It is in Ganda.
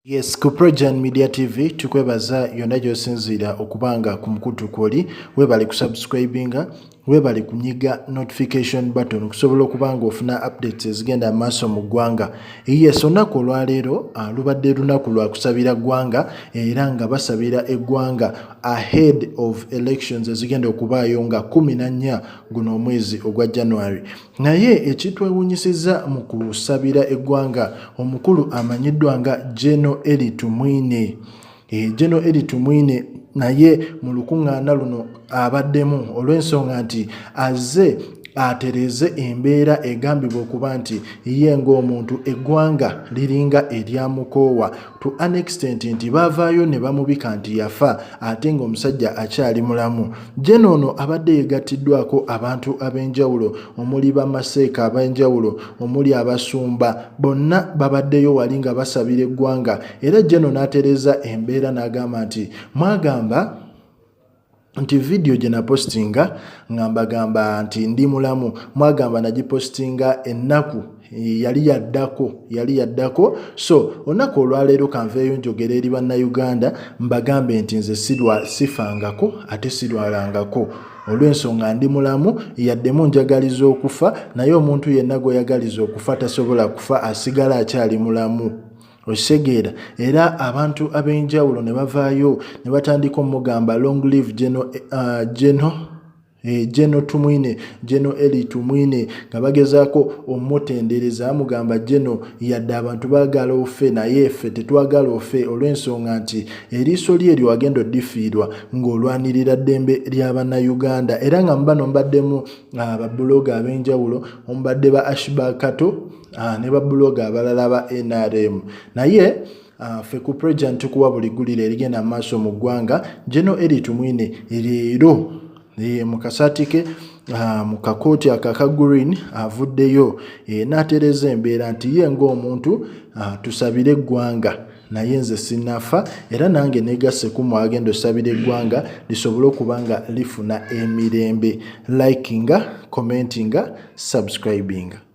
Yes, ku Projan Media TV tukwebaza yonna gy'osinziira okubanga ku mukutu kwoli webale kusubscribinga webale kunyiga notification button okusobola okubanga ofuna updates ezigenda maaso mu ggwanga. Yes, olunaku olwaleero lubadde lunaku lwa kusabira ggwanga era nga basabira eggwanga ahead of elections ezigenda okubaayo nga 14 guno omwezi ogwa January. Naye ekitwewuunyisiza mu kusabira eggwanga omukulu amanyiddwa nga Eli Tumwine. Eli Tumwine naye mu lukuŋŋaana luno abaddemu olw'ensonga nti azze atereze embeera egambibwa okuba nti ye ng'omuntu eggwanga liringa eryamukoowa to an extent nti baavaayo ne bamubika nti yafa ate ng'omusajja akyali mulamu. Jeno ono abadde yegattiddwako abantu ab'enjawulo omuli bamaseeka ab'enjawulo omuli abasumba bonna babaddeyo wali nga basabira eggwanga era Jeno n'atereza embeera n'agamba nti mwagamba nti video gye napostinga ngambagamba nti ndi mulamu mwagamba nagipostinga ennaku yali yaddako so olunaku olwaleero kanveeyo njogera eri bannayuganda mbagambe nti nze sifangako ate sirwalangako olw'ensonga ndi mulamu yaddemu njagaliza okufa naye omuntu yenna gw'oyagaliza okufa tasobola kufa asigala akyali mulamu. Osegeera era abantu ab'enjawulo ne bavaayo ne batandika omugamba long live Jeno Tumwine, Jeno Eli Tumwine nga bagezaako omutendereza amugamba Jeno yadde abantu baagala ofe naye ffe tetwagala ofe olw'ensonga nti eriiso lye eryo wagenda oddifiirwa ng'olwanirira ddembe ly'abannayuganda era nga mbano mbaddemu babuloga ab'enjawulo omubadde ba Ashbakato ne babuloga abalala ba NRM naye ffe ku Projan tukuwa buli ggulire erigenda mu maaso mu ggwanga. Jeno Eli Tumwine leero mu kasaati ke mu kakooti aka green avuddeyo n'atereza embeera nti ye ng'omuntu tusabire eggwanga naye nze sinnafa era nange neegasse ku mwagenda osabira eggwanga lisobole okuba nga lifuna emirembe. Likinga, commentinga, subscribinga.